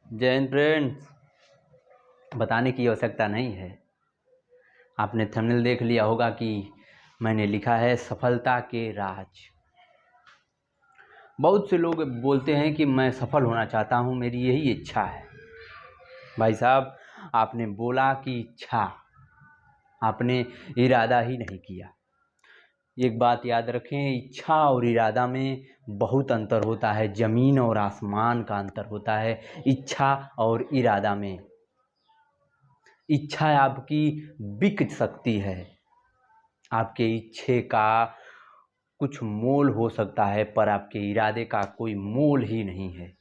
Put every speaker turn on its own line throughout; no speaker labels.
जय हिंद फ्रेंड्स। बताने की आवश्यकता नहीं है, आपने थंबनेल देख लिया होगा कि मैंने लिखा है सफलता के राज। बहुत से लोग बोलते हैं कि मैं सफल होना चाहता हूं, मेरी यही इच्छा है। भाई साहब, आपने बोला कि इच्छा, आपने इरादा ही नहीं किया। एक बात याद रखें, इच्छा और इरादा में बहुत अंतर होता है, ज़मीन और आसमान का अंतर होता है इच्छा और इरादा में। इच्छा आपकी बिक सकती है, आपके इच्छे का कुछ मोल हो सकता है, पर आपके इरादे का कोई मोल ही नहीं है।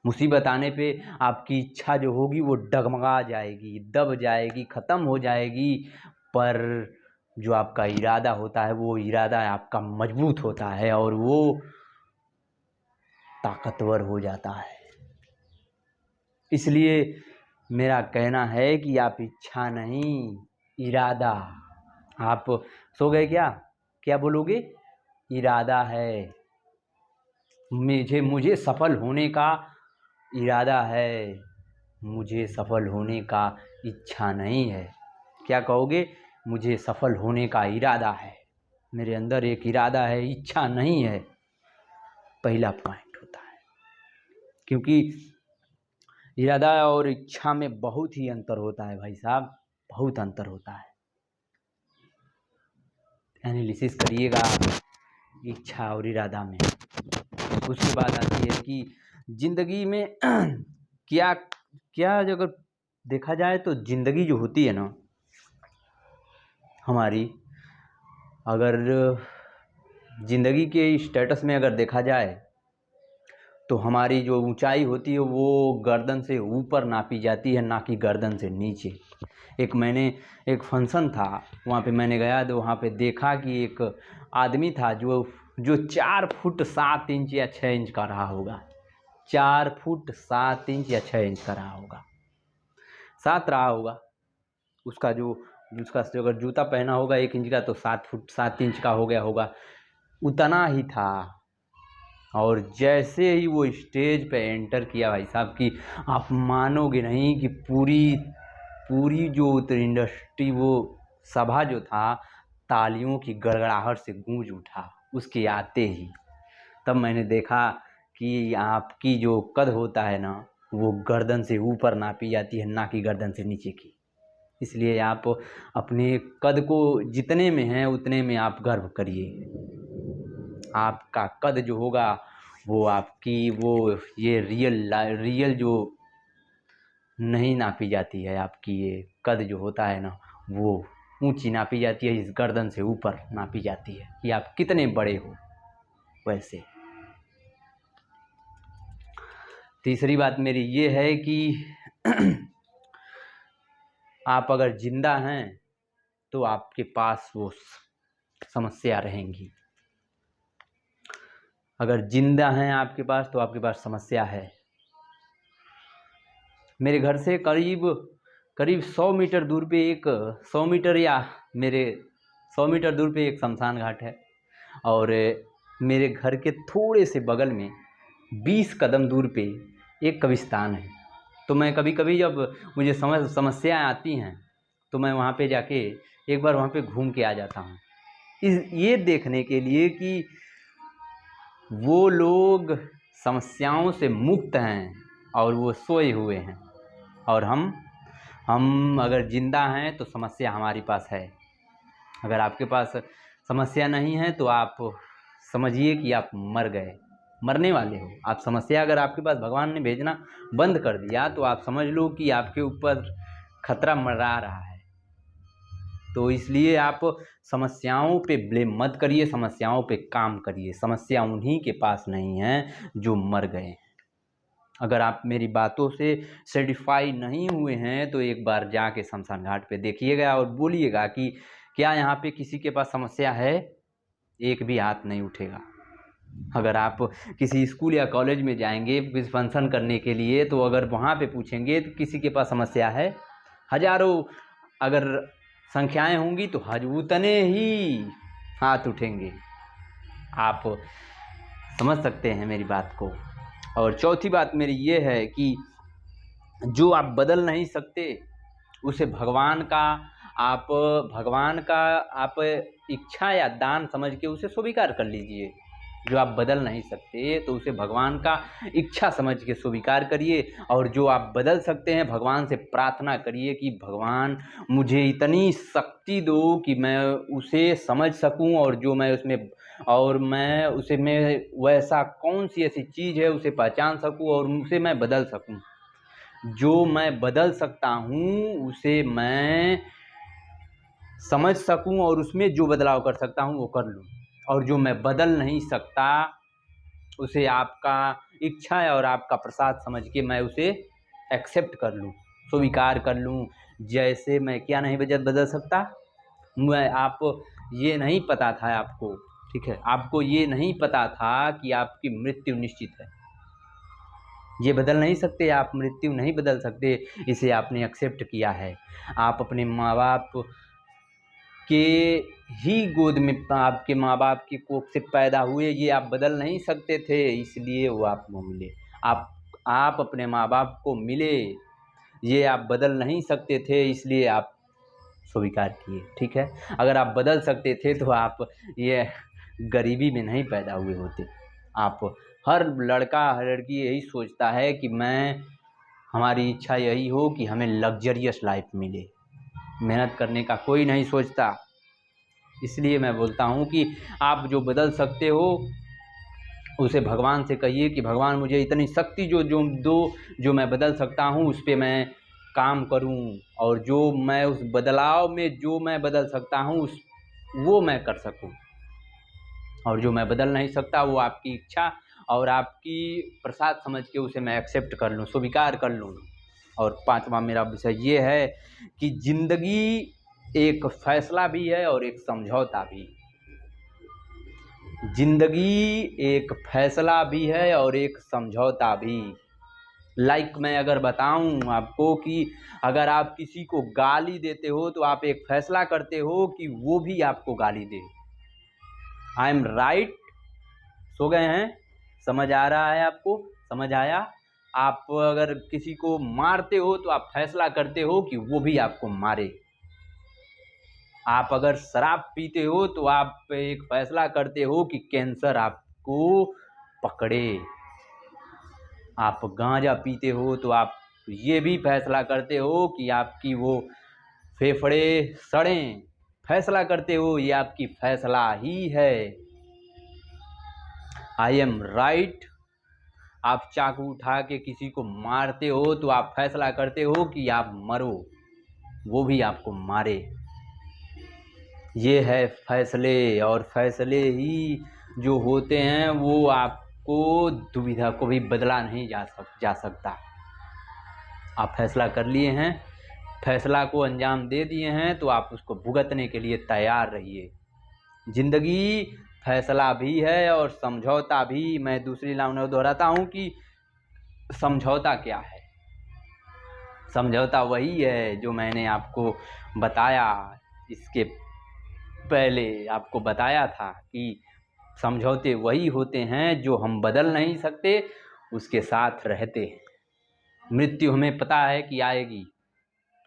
मुसीबत आने पे आपकी इच्छा जो होगी वो डगमगा जाएगी, दब जाएगी, ख़त्म हो जाएगी, पर जो आपका इरादा होता है वो इरादा आपका मजबूत होता है और वो ताकतवर हो जाता है। इसलिए मेरा कहना है कि आप इच्छा नहीं, इरादा। आप सो गए क्या? क्या बोलोगे? इरादा है, मुझे सफल होने का इरादा है, मुझे सफल होने का इच्छा नहीं है। क्या कहोगे? मुझे सफल होने का इरादा है, मेरे अंदर एक इरादा है, इच्छा नहीं है। पहला पॉइंट होता है, क्योंकि इरादा और इच्छा में बहुत ही अंतर होता है भाई साहब, बहुत अंतर होता है। एनालिसिस करिएगा इच्छा और इरादा में। उसके बाद आती है कि ज़िंदगी में क्या क्या अगर देखा जाए तो ज़िंदगी जो होती है ना हमारी, अगर ज़िंदगी के स्टेटस में अगर देखा जाए तो हमारी जो ऊंचाई होती है वो गर्दन से ऊपर नापी जाती है, ना कि गर्दन से नीचे। एक फंक्शन था, वहाँ पे मैंने गया तो वहाँ पे देखा कि एक आदमी था जो 4 फुट 7 इंच या 6 इंच का रहा होगा। 4 फुट 7 इंच या 6 इंच का रहा होगा, 7 रहा होगा। उसका अगर जूता पहना होगा 1 इंच का तो 7 फुट 7 इंच का हो गया होगा, उतना ही था। और जैसे ही वो स्टेज पे एंटर किया भाई साहब, कि आप मानोगे नहीं कि पूरी जो इंडस्ट्री, वो सभा जो था, तालियों की गड़गड़ाहट से गूंज उठा उसके आते ही। तब मैंने देखा कि आपकी जो कद होता है ना वो गर्दन से ऊपर नापी जाती है, ना कि गर्दन से नीचे की। इसलिए आप अपने कद को जितने में है उतने में आप गर्व करिए। आपका कद जो होगा वो आपकी ये रियल जो नहीं नापी जाती है, आपकी ये कद जो होता है ना वो ऊंची नापी जाती है, इस गर्दन से ऊपर नापी जाती है कि आप कितने बड़े हो। वैसे तीसरी बात मेरी ये है कि आप अगर जिंदा हैं तो आपके पास वो समस्या रहेंगी। अगर जिंदा हैं आपके पास तो आपके पास समस्या है। मेरे घर से करीब 100 मीटर दूर पे 100 मीटर या मेरे 100 मीटर दूर पे एक शमशान घाट है, और मेरे घर के थोड़े से बगल में 20 कदम दूर पे एक कब्रिस्तान है। तो मैं कभी कभी जब मुझे समस्याएं आती हैं तो मैं वहाँ पे जाके एक बार वहाँ पे घूम के आ जाता हूँ, ये देखने के लिए कि वो लोग समस्याओं से मुक्त हैं और वो सोए हुए हैं, और हम अगर जिंदा हैं तो समस्या हमारे पास है। अगर आपके पास समस्या नहीं है तो आप समझिए कि आप मर गए, मरने वाले हो आप। समस्या अगर आपके पास भगवान ने भेजना बंद कर दिया तो आप समझ लो कि आपके ऊपर खतरा मंडरा रहा है। तो इसलिए आप समस्याओं पे ब्लेम मत करिए, समस्याओं पे काम करिए। समस्या उन्हीं के पास नहीं है जो मर गए। अगर आप मेरी बातों से सेटिस्फाई नहीं हुए हैं तो एक बार जाके शमशान घाट पे देखिएगा और बोलिएगा कि क्या यहाँ पे किसी के पास समस्या है? एक भी हाथ नहीं उठेगा। अगर आप किसी स्कूल या कॉलेज में जाएंगे किसी फंक्शन करने के लिए, तो अगर वहाँ पे पूछेंगे तो किसी के पास समस्या है, हजारों अगर संख्याएं होंगी तो उतने ही हाथ उठेंगे। आप समझ सकते हैं मेरी बात को। और चौथी बात मेरी ये है कि जो आप बदल नहीं सकते उसे भगवान का आप इच्छा या दान समझ के उसे स्वीकार कर लीजिए। जो आप बदल नहीं सकते तो उसे भगवान का इच्छा समझ के स्वीकार करिए, और जो आप बदल सकते हैं भगवान से प्रार्थना करिए कि भगवान मुझे इतनी शक्ति दो कि मैं उसे समझ सकूं, और जो मैं उसमें मैं वैसा कौन सी ऐसी चीज़ है उसे पहचान सकूं और उसे मैं बदल सकूं। जो मैं बदल सकता हूँ उसे मैं समझ सकूं और उसमें जो बदलाव कर सकता हूँ वो कर लूँ, और जो मैं बदल नहीं सकता उसे आपका इच्छा है और आपका प्रसाद समझ के मैं उसे एक्सेप्ट कर लूँ, स्वीकार कर लूँ। जैसे मैं क्या नहीं बदल सकता, आप ये नहीं पता था आपको, ठीक है, आपको ये नहीं पता था कि आपकी मृत्यु निश्चित है। ये बदल नहीं सकते, आप मृत्यु नहीं बदल सकते, इसे आपने एक्सेप्ट किया है। आप अपने माँ बाप के ही गोद में, आपके माँ बाप की कोख से पैदा हुए, ये आप बदल नहीं सकते थे, इसलिए वो आपको मिले। आप अपने माँ बाप को मिले, ये आप बदल नहीं सकते थे, इसलिए आप स्वीकार किए, ठीक है। अगर आप बदल सकते थे तो आप ये गरीबी में नहीं पैदा हुए होते। आप हर लड़का हर लड़की यही सोचता है कि हमारी इच्छा यही हो कि हमें लग्जरियस लाइफ मिले, मेहनत करने का कोई नहीं सोचता। इसलिए मैं बोलता हूँ कि आप जो बदल सकते हो उसे भगवान से कहिए कि भगवान मुझे इतनी शक्ति जो मैं बदल सकता हूँ उस पर मैं काम करूँ, और जो मैं उस बदलाव में जो मैं बदल सकता हूँ वो मैं कर सकूँ, और जो मैं बदल नहीं सकता वो आपकी इच्छा और आपकी प्रसाद समझ के उसे मैं एक्सेप्ट कर लूँ, स्वीकार कर लूँ। और पांचवा मेरा विषय ये है कि जिंदगी एक फैसला भी है और एक समझौता भी। जिंदगी एक फैसला भी है और एक समझौता भी। मैं अगर बताऊं आपको कि अगर आप किसी को गाली देते हो तो आप एक फैसला करते हो कि वो भी आपको गाली दे। I am right. सो गए हैं? समझ आ रहा है आपको? समझ आया? आप अगर किसी को मारते हो तो आप फैसला करते हो कि वो भी आपको मारे। आप अगर शराब पीते हो तो आप एक फैसला करते हो कि कैंसर आपको पकड़े। आप गांजा पीते हो तो आप ये भी फैसला करते हो कि आपकी वो फेफड़े सड़ें। फैसला करते हो, ये आपकी फैसला ही है। I am right. आप चाकू उठा के किसी को मारते हो तो आप फैसला करते हो कि आप मरो, वो भी आपको मारे। ये है फैसले, और फैसले ही जो होते हैं वो आपको दुविधा को भी बदला नहीं जा सकता। आप फैसला कर लिए हैं, फैसला को अंजाम दे दिए हैं, तो आप उसको भुगतने के लिए तैयार रहिए। जिंदगी फैसला भी है और समझौता भी। मैं दूसरी लाइन दोहराता हूँ कि समझौता क्या है। समझौता वही है जो मैंने आपको बताया, इसके पहले आपको बताया था कि समझौते वही होते हैं जो हम बदल नहीं सकते, उसके साथ रहते हैं। मृत्यु हमें पता है कि आएगी,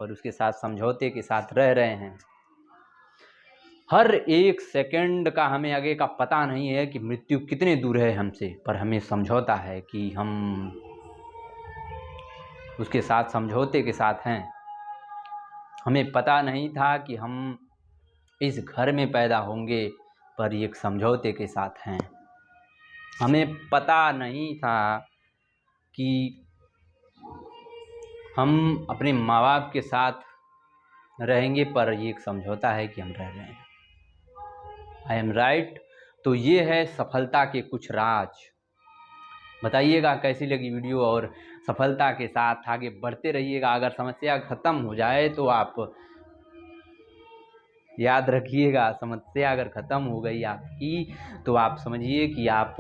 पर उसके साथ समझौते के साथ रह रहे हैं। हर एक सेकंड का हमें आगे का पता नहीं है कि मृत्यु कितने दूर है हमसे, पर हमें समझौता है कि हम उसके साथ समझौते के साथ हैं। हमें पता नहीं था कि हम इस घर में पैदा होंगे, पर एक समझौते के साथ हैं। हमें पता नहीं था कि हम अपने माँ बाप के साथ रहेंगे, पर ये एक समझौता है कि हम रह रहे हैं। I am right. तो ये है सफलता के कुछ राज। बताइएगा कैसी लगी वीडियो, और सफलता के साथ आगे बढ़ते रहिएगा। अगर समस्या ख़त्म हो जाए तो आप याद रखिएगा, समस्या अगर ख़त्म हो गई आपकी तो आप समझिए कि आप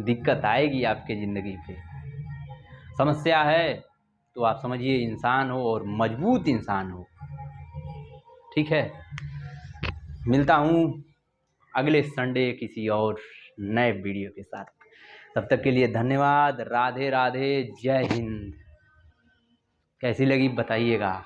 दिक्कत आएगी आपके ज़िंदगी पे। समस्या है तो आप समझिए इंसान हो, और मजबूत इंसान हो। ठीक है, मिलता हूँ अगले संडे किसी और नए वीडियो के साथ। तब तक के लिए धन्यवाद। राधे राधे, जय हिंद। कैसी लगी बताइएगा।